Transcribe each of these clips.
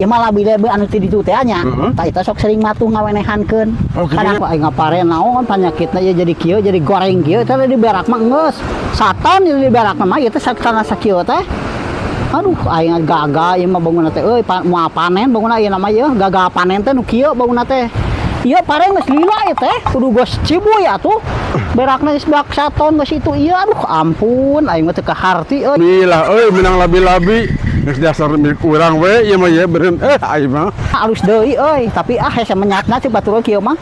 Ya malah bila anu ti ditu teh nya. Tah eta sok sering matuh ngawenehankeun. Kadang aing ngapare naon panyakitna ya jadi kieu jadi goreng kieu teh di berak mah geus. Saton di berak mah ieu teh sakana sakieu teh. Aduh aing gagal ieu mah bangunna teh euy moal panen bangunna ieu nama ieu gagal panen teh nu kieu bangunna teh. Ieu pareng geus lila ieu teh kudu gos cibuy atuh. Berakna geus bak saton geus itu ieu aduh ampun aing mah teu kaharti euy. Bila euy menang labi-labi. Geus dasar milik urang we ieu mah ye beureun aing mah. Alus deui euy, tapi hese menyatna cik batur kieu mah.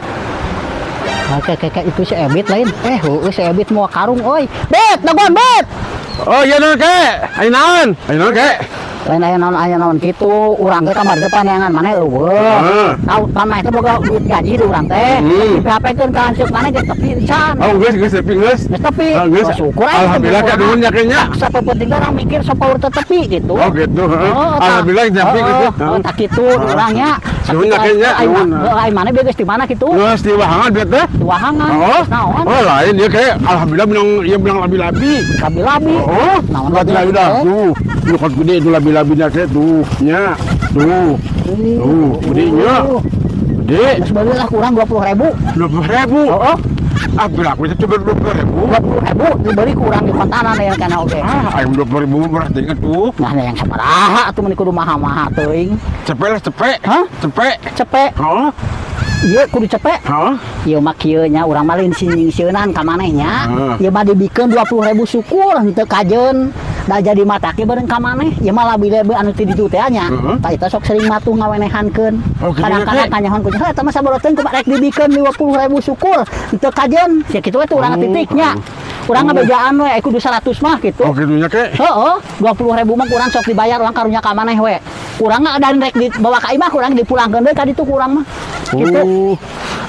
Kakek itu si Ebit lain. Heueuh si Ebit moal karung euy. Bet, dagon bet. Oh iya naon ke? Aing naon? Aing naon ke? Lain aya naon kitu, urang teh kamar depan yangan maneh eueuh. Tahu pameh teh boga duit gaji di urang teh. Dihapekeun ka hanseup maneh geus tepi pisan. Oh geus tepi geus. Geus tepi. Syukur alhamdulillah ka nuhun nya kenya. Sapepenting urang mikir sapour teh tepi gitu. Oh gitu. Alhamdulillah tepi gitu. Tak kitu urang nya. Nuhun nya kenya. Aing maneh geus di mana kitu? Geus di Wahangan bet teh. Di Wahangan. Naon? Oh lain ieu ke alhamdulillah menang labi-labi. Labi-labi. Oh, naon labi-labi dah. Tuh kot gede itu labi-labi nya ke tuh nya. Tuh. Tuh, gedenya. Gede. Sebenarnya kurang 20.000. 20.000. Oh. Berlaku itu cuma 20.000. Dibeli kurang di kontanan ya kana oge. Aing 20.000 murah tinggal tuh. Nah, yang sabaraha atuh mun kudu maha-maha teuing. Cepek. Hah? Cepek. Hah? Ieu kudu cepek. Hah? Ieu mah kieu nya urang mah lain seunan ka manehnya. Ieu mah dibikeun 20.000 syukur henteu kajeun. Da jadi matake bareng ka maneh. Ieu mah labile anu ti ditu teh nya. Tah eta sok sering matuh ngawenehankeun. Kadang-kadang kanyahoan ku eta mah saboroteun ku rek dibikeun 20.000 syukur henteu kajeun. Ya kitu we teh urang titiknya. Urang ngabejaan we kudu 100 mah gitu. Oh kitu nya ke? Heeh, 20.000 mah kurang sok dibayar urang karunya ka maneh we. Urang ada rek dibawa ka imah kurang dipulangkeun deui ka ditu kurang mah. Gitu.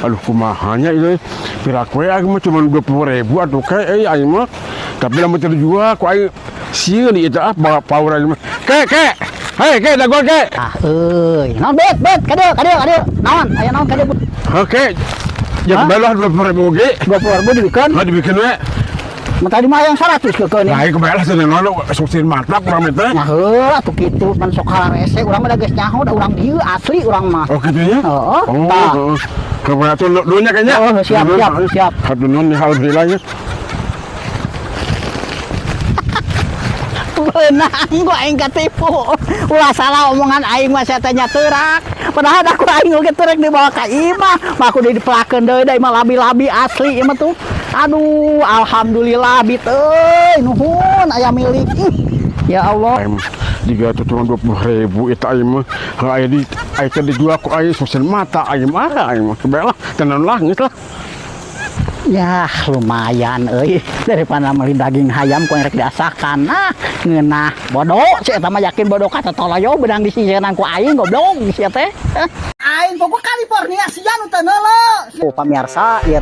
Aduh kumahanya itu piraku aing mah cuma 20.000 atuh ke aing mah. Tapi lamun terjual ku aing sieun ieu teh power aing mah. Ke. Hei ke dagon ke. Euy, naon bet. Kadeu. Naon? Aya naon kadeu? Oke. Ya balah 20.000 ge. 20.000 dibikeun. Dibikeun we. Mun tadi mah yang 100 kekeun. Nah, ieu kebalah cenah naon suksin mantap urang mah teh. Nah, heuh atuh kitu pan sok halarese urang mah da geus nyaho da urang dieu asli urang mah. Oh kitu nya? Heeh. Oh. Kebalah tuh dunya kayaknya. Oh, siap. Hatunun alhamdulillah ya. Beunang gua aing katipu. Ulah salah omongan aing mah saya tanya teurak. Padahal aku aing oge teu rek dibawa ka imah. Mah aku dipelakeun deui da imah labi-labi asli ieu mah tuh. Aduh, alhamdulillah bit euy, nuhun aya milik. Ya Allah. Jika itu cuma 20.000 itu aing mah. Aya di aya dijual ku aing susen mata aing mah kebelah tenan lah geus lah. Ya lumayan euy daripada meuli daging hayam ku rek diasakan. Nah, ngeunah bodoh si eta mah yakin bodoh kata toloyo beudang disieunang ku aing goblok sia teh. Aing pokok California sian nu teu neuleuh. Oh pamirsa, ieu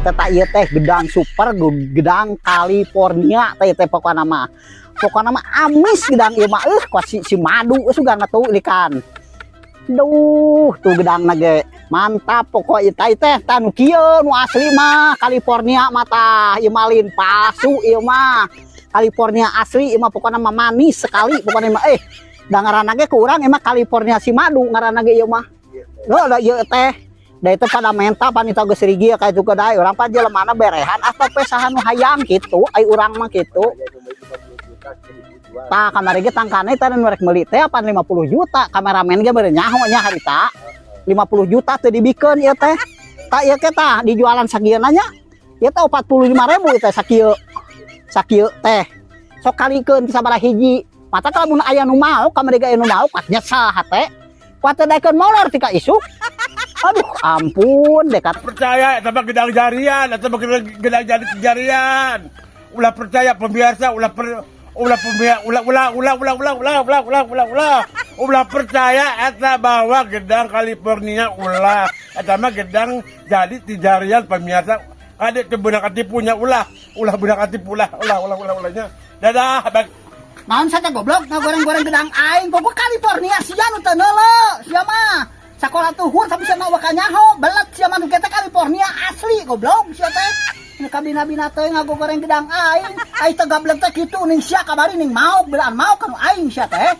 teh gedang super gedang California teh pokona mah. Pokona mah amis gedang ieu mah ku si madu sugan atuh ikan. Duh, tuh gedangna ge mantap pokok ieu teh nu kieu nu asli mah California mah tah ieu mah lain palsu ieu mah. California asli ieu mah pokona mah manis sekali pokona mah da ngaranna ge ku urang emang California si madu ngaranna ge ieu mah. Heuh da ieu teh da itu pada menta panita geus rigi ka itu kedai urang pan jelemana berehan asa pesahan nu hayang kitu ai urang mah kitu. Tah kamari ge tangkane teh nu rek meuli teh 50 juta kameramen ge beureun nyaho nya harita 50 juta teh dibikeun ieu teh. Tah ieu teh tah dijualan sagieuna nya ieu teh 45.000 ieu teh sakieu teh. Sok kalikeun sabaraha hiji. Mata kalau mun aya nu mau kamari ge anu mau katnya saha teh. Kuat daekeun molor ti ka isuk. Aduh ampun dekat Percaya eta mah gedang jarian, eta mah gedang jarian. Ulah percaya pemirsa, ulah percaya eta bahwa gedang California ulah eta mah gedang jadi tijarian pemirsa ada kebenak atipunya ulah benak atipu ulahnya dadah naon saja goblok ngagoreng-goreng gedang aing pokok California sian nu teu neuleuh sia mah sakola tuhur tapi sia mah waka nyaho belet sia mah nu teh California asli goblok sia teh kabina-bina teh ngagoreng gedang aing teh gablek teh kitu ning sia kabari ning mau belaan mau ka aing sia teh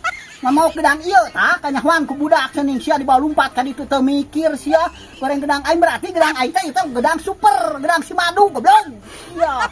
mau gedang ieu tah kanyahoan ku budak cening sia dibawa lompat ka ditu teu mikir sia goreng gedang aing berarti gedang aing teh itu gedang super gedang si madu goblok iya